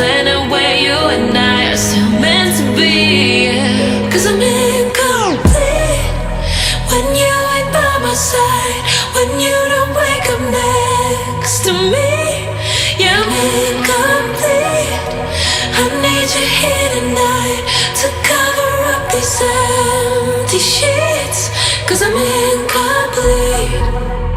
planet where you and I are still meant to be. 'Cause I'm incomplete when you ain't by my side, when you don't wake up next to me. Yeah, I'm incomplete. I need you here tonight to cover up these empty sheets. 'Cause I'm incomplete.